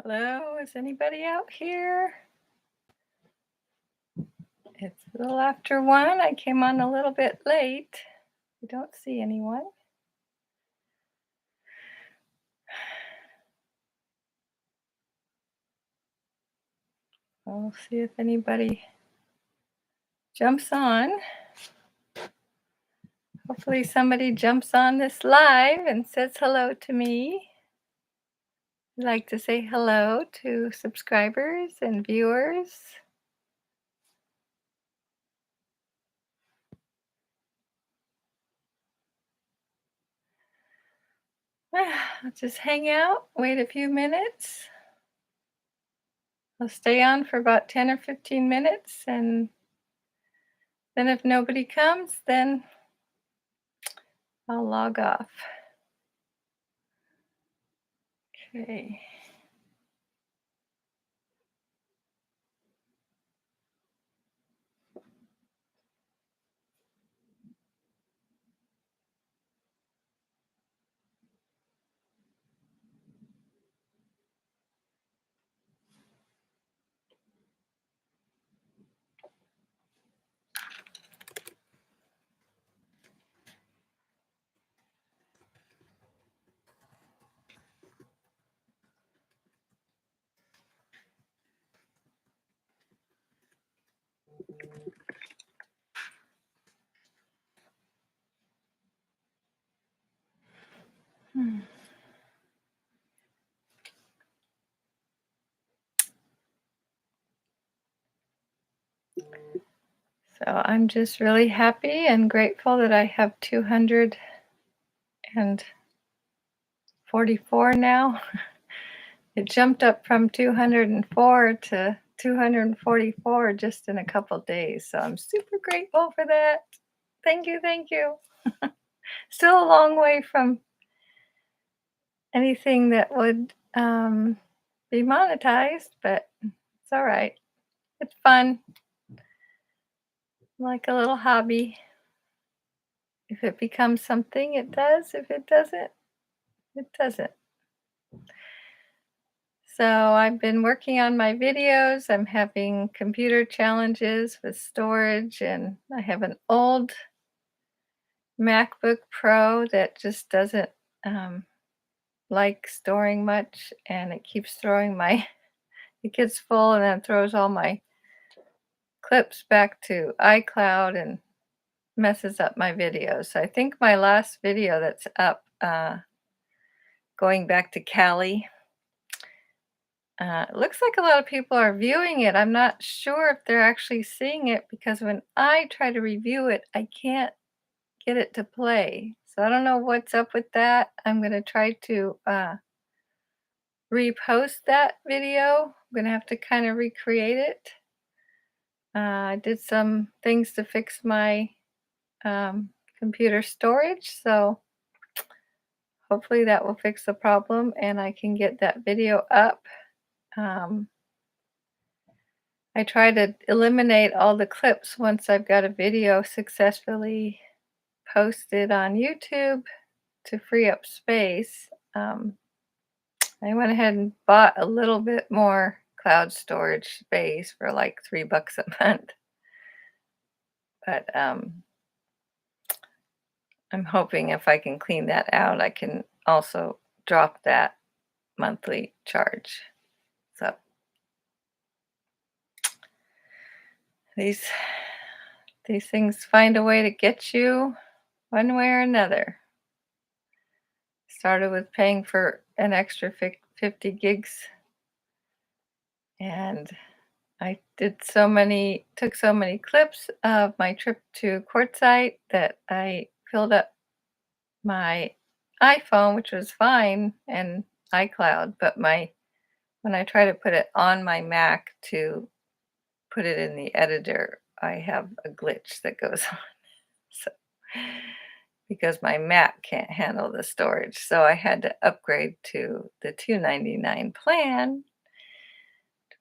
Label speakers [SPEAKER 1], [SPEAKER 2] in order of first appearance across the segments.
[SPEAKER 1] Hello, is anybody out here? It's a little after 1. I came on a little bit late. I don't see anyone. I'll see if anybody jumps on. Hopefully somebody jumps on this live and says hello to me. I'd like to say hello to subscribers and viewers. I'll just hang out, wait a few minutes. I'll stay on for about 10 or 15 minutes, and then if nobody comes, then I'll log off. Okay. Hmm. So I'm just really happy and grateful that I have 244 now. It jumped up from 204 to 244 just in a couple days. So I'm super grateful for that. Thank you, thank you. Still a long way from anything that would be monetized, but it's all right. It's fun, like a little hobby. If it becomes something, it does. If it doesn't, it doesn't. So I've been working on my videos. I'm having computer challenges with storage, and I have an old MacBook Pro that just doesn't um, like storing much, and it keeps throwing my it gets full and then throws all my clips back to iCloud and messes up my videos. So I think my last video that's up, going back to Cali. It looks like a lot of people are viewing it. I'm not sure if they're actually seeing it because when I try to review it, I can't get it to play. So I don't know what's up with that. I'm going to try to repost that video. I'm going to have to kind of recreate it. I did some things to fix my um, computer storage. So hopefully that will fix the problem and I can get that video up. Um, I try to eliminate all the clips once I've got a video successfully posted on YouTube to free up space. I went ahead and bought a little bit more cloud storage space for like $3 a month. But I'm hoping if I can clean that out, I can also drop that monthly charge. So these these things find a way to get you one way or another. Started with paying for an extra 50 gigs, and I took so many clips of my trip to Quartzsite that I filled up my iPhone, which was fine, and iCloud, but when I try to put it on my Mac to put it in the editor, I have a glitch that goes on. So because my Mac can't handle the storage. So I had to upgrade to the $2.99 plan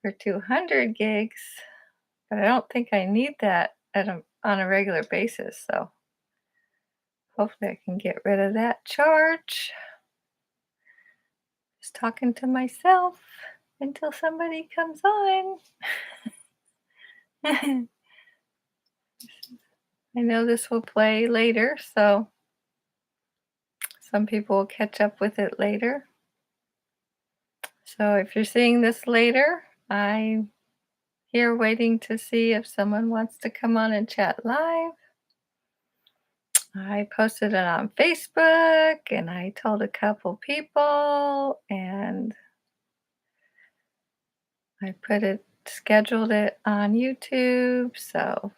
[SPEAKER 1] for 200 gigs, but I don't think I need that on a regular basis. So hopefully I can get rid of that charge. Just talking to myself. until somebody comes on. I know this will play later, so some people will catch up with it later. So if you're seeing this later, I'm here waiting to see if someone wants to come on and chat live. I posted it on Facebook and I told a couple people and I scheduled it on YouTube. So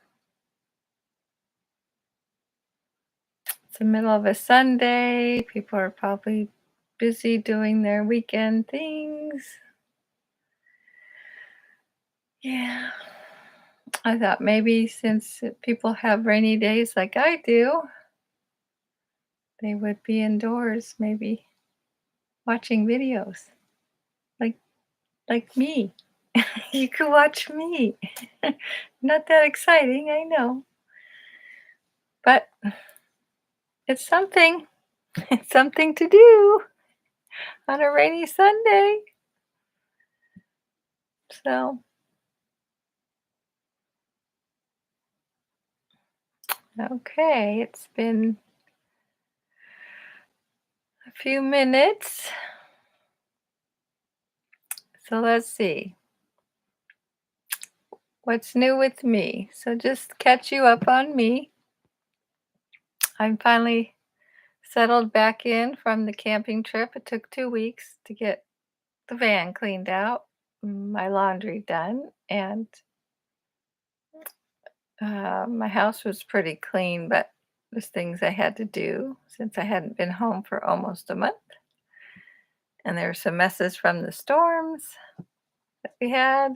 [SPEAKER 1] it's the middle of a Sunday. People are probably busy doing their weekend things. Yeah. I thought maybe since people have rainy days like I do, they would be indoors, maybe watching videos like me. You could watch me. Not that exciting, I know, but it's something. It's something to do on a rainy Sunday. So, okay, it's been a few minutes. So let's see. What's new with me? So just catch you up on me. I'm finally settled back in from the camping trip. It took 2 weeks to get the van cleaned out, my laundry done, and my house was pretty clean, but there's things I had to do since I hadn't been home for almost a month. And there were some messes from the storms that we had.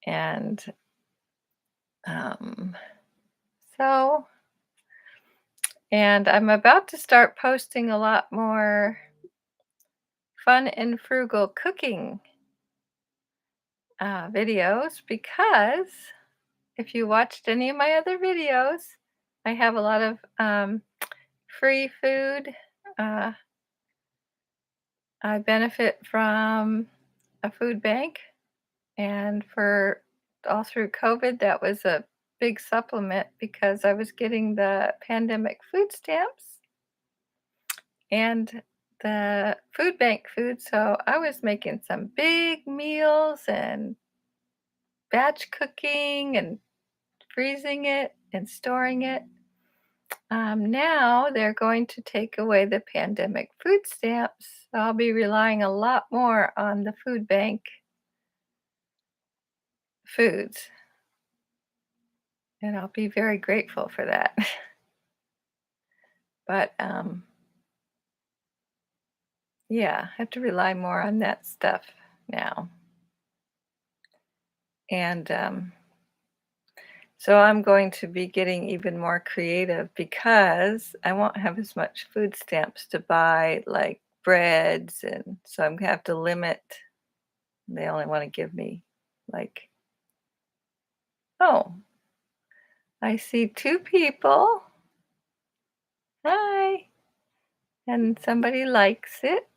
[SPEAKER 1] And um, so, and I'm about to start posting a lot more fun and frugal cooking videos because if you watched any of my other videos, I have a lot of free food. Uh, I benefit from a food bank, and for all through COVID, that was a big supplement because I was getting the pandemic food stamps and the food bank food. So I was making some big meals and batch cooking and freezing it and storing it. Now they're going to take away the pandemic food stamps. So I'll be relying a lot more on the food bank foods, and I'll be very grateful for that. But yeah, I have to rely more on that stuff now. And so I'm going to be getting even more creative because I won't have as much food stamps to buy, like breads. And so I'm going to have to limit. They only want to give me like, oh, I see two people. Hi. And somebody likes it.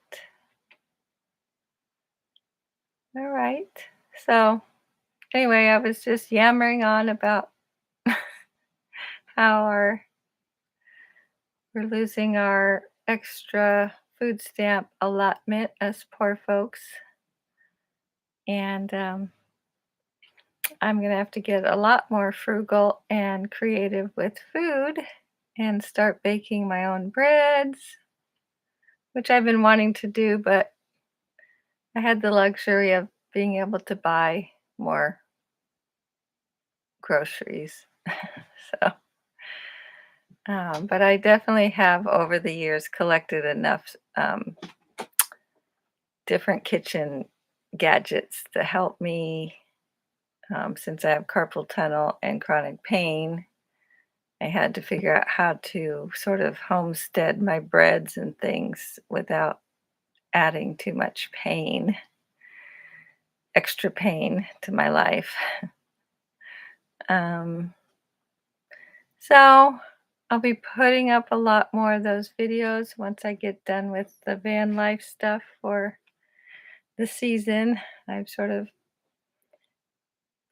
[SPEAKER 1] All right. So anyway, I was just yammering on about how we're losing our extra food stamp allotment as poor folks. And I'm going to have to get a lot more frugal and creative with food and start baking my own breads, which I've been wanting to do, but I had the luxury of being able to buy more groceries. So, but I definitely have over the years collected enough different kitchen gadgets to help me since I have carpal tunnel and chronic pain. I had to figure out how to sort of homestead my breads and things without adding too much pain, extra pain to my life. Um, so I'll be putting up a lot more of those videos once I get done with the van life stuff for the season. I've sort of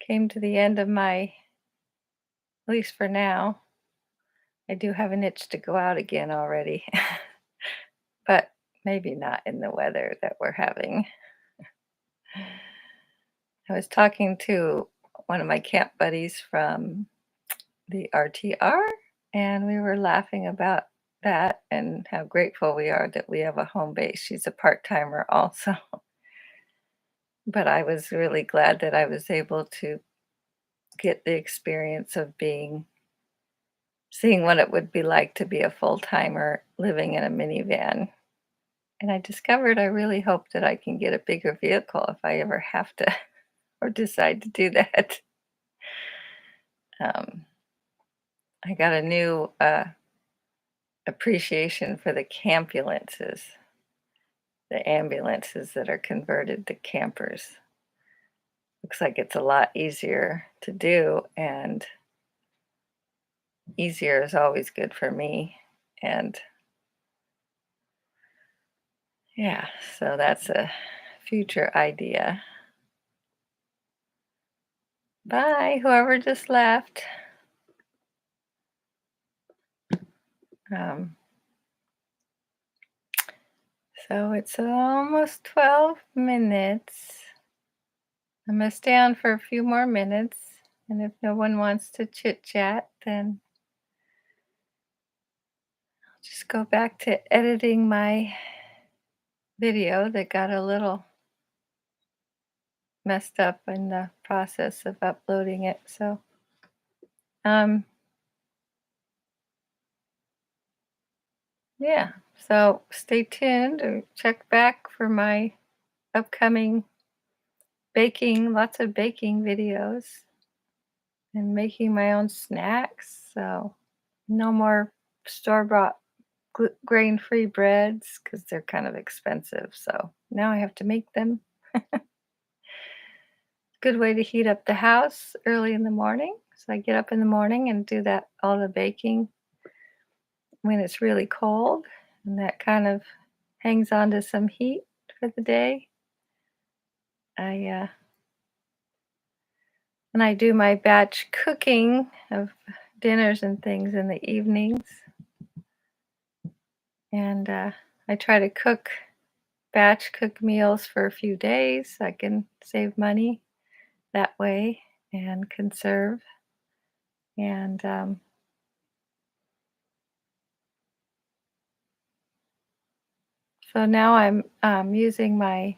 [SPEAKER 1] came to the end of my, at least for now. I do have an itch to go out again already, but maybe not in the weather that we're having. I was talking to one of my camp buddies from the RTR, and we were laughing about that and how grateful we are that we have a home base. She's a part timer also, but I was really glad that I was able to get the experience of seeing what it would be like to be a full timer living in a minivan. And I discovered I really hope that I can get a bigger vehicle if I ever have to or decide to do that. Um, I got a new appreciation for the campulances, the ambulances that are converted to campers. Looks like it's a lot easier to do, and easier is always good for me. And yeah, so that's a future idea. Bye, whoever just left. Um, so it's almost 12 minutes. I'm gonna stay on for a few more minutes, and if no one wants to chit chat, then I'll just go back to editing my video that got a little messed up in the process of uploading it. So, um, yeah. So stay tuned or check back for my upcoming baking, lots of baking videos and making my own snacks. So no more store-bought grain-free breads because they're kind of expensive. So now I have to make them. Good way to heat up the house early in the morning. So I get up in the morning and do that all the baking when it's really cold, and that kind of hangs on to some heat for the day. I and I do my batch cooking of dinners and things in the evenings, and I try to batch cook meals for a few days so I can save money that way and conserve. And so now I'm using my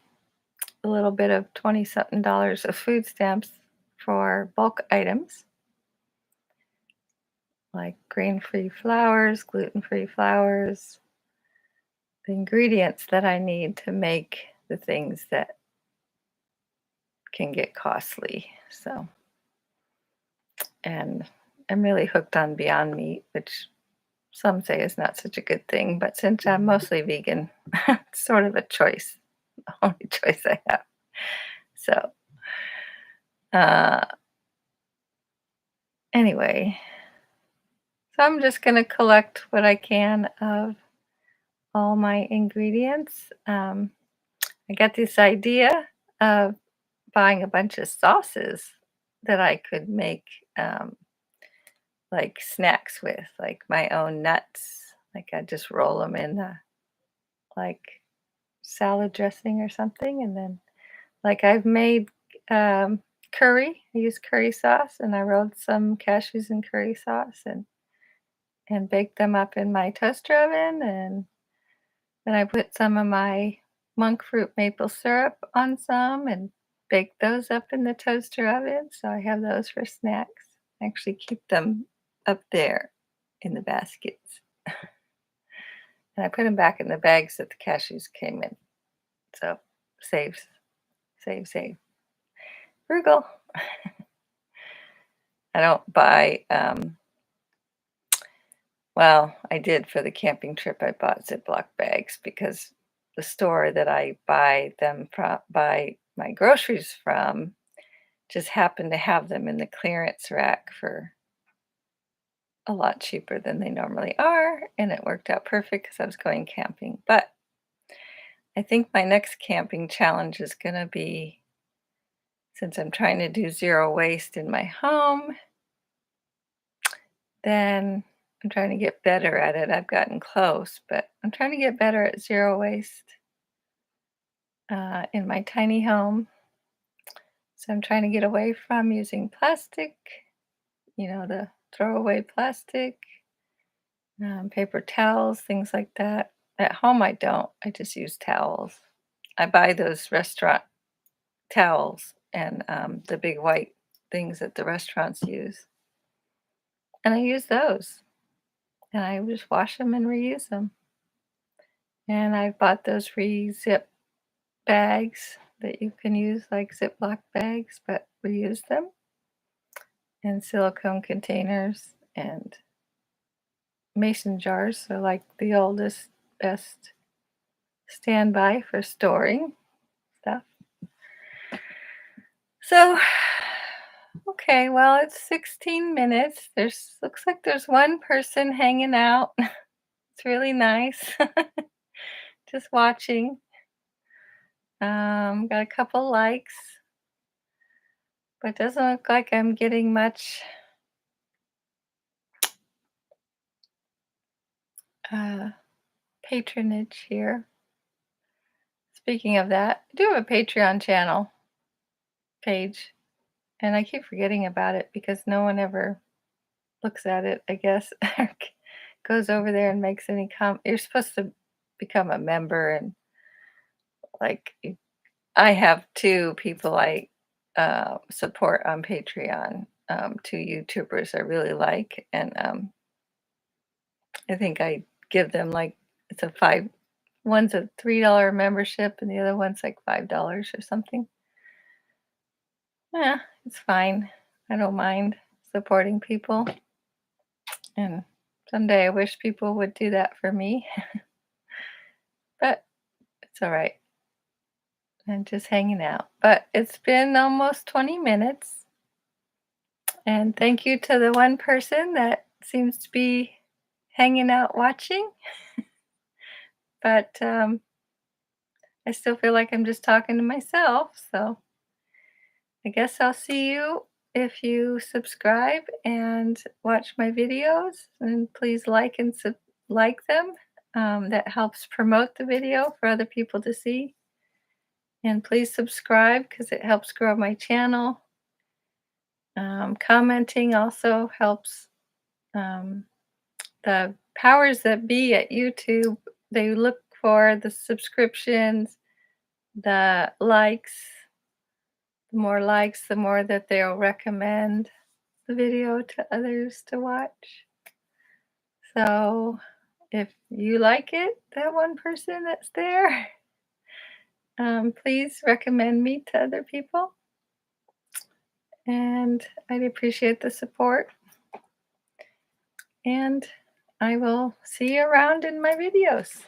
[SPEAKER 1] a little bit of 20 something dollars of food stamps for bulk items like grain-free flours, gluten-free flours, the ingredients that I need to make the things that can get costly. So, and I'm really hooked on Beyond Meat, which some say is not such a good thing, but since I'm mostly vegan, it's sort of a choice, the only choice I have. So, uh, anyway, so I'm just going to collect what I can of all my ingredients. I got this idea of buying a bunch of sauces that I could make like snacks with, like my own nuts. Like I just roll them in the like salad dressing or something, and then like I've made curry. I use curry sauce, and I rolled some cashews in curry sauce and baked them up in my toaster oven, and then I put some of my monk fruit maple syrup on some and bake those up in the toaster oven. So I have those for snacks. I actually keep them up there in the baskets. And I put them back in the bags that the cashews came in. So save, save, save. Frugal. I don't buy, well, I did for the camping trip. I bought Ziploc bags because the store that I buy my groceries from just happened to have them in the clearance rack for a lot cheaper than they normally are, and it worked out perfect because I was going camping. But I think my next camping challenge is gonna be, since I'm trying to do zero waste in my home, then I'm trying to get better at it. I've gotten close, but I'm trying to get better at zero waste in my tiny home. So I'm trying to get away from using plastic, the throwaway plastic, paper towels, things like that. At home, I don't. I just use towels. I buy those restaurant towels and the big white things that the restaurants use. And I use those. And I just wash them and reuse them. And I bought those re-zip bags that you can use like Ziploc bags, but reuse them, and silicone containers and mason jars. So, like the oldest, best standby for storing stuff. So, okay, well, it's 16 minutes. There's looks like there's one person hanging out. It's really nice. Just watching. Got a couple likes, but it doesn't look like I'm getting much uh, patronage here. Speaking of that, I do have a Patreon channel page, and I keep forgetting about it because no one ever looks at it, I guess, or goes over there and makes any you're supposed to become a member, and like I have two people I support on Patreon, two YouTubers I really like, and I think I give them like it's a one's a $3 membership and the other one's like $5 or something. Yeah, it's fine. I don't mind supporting people, and someday I wish people would do that for me, but it's all right. I'm just hanging out. But it's been almost 20 minutes, and thank you to the one person that seems to be hanging out watching. But I still feel like I'm just talking to myself, so I guess I'll see you if you subscribe and watch my videos, and please like and like them. That helps promote the video for other people to see. And please subscribe because it helps grow my channel. Commenting also helps. Um, the powers that be at YouTube, they look for the subscriptions, the likes. The more likes, the more that they'll recommend the video to others to watch. So if you like it, that one person that's there, please recommend me to other people. And I'd appreciate the support. And I will see you around in my videos.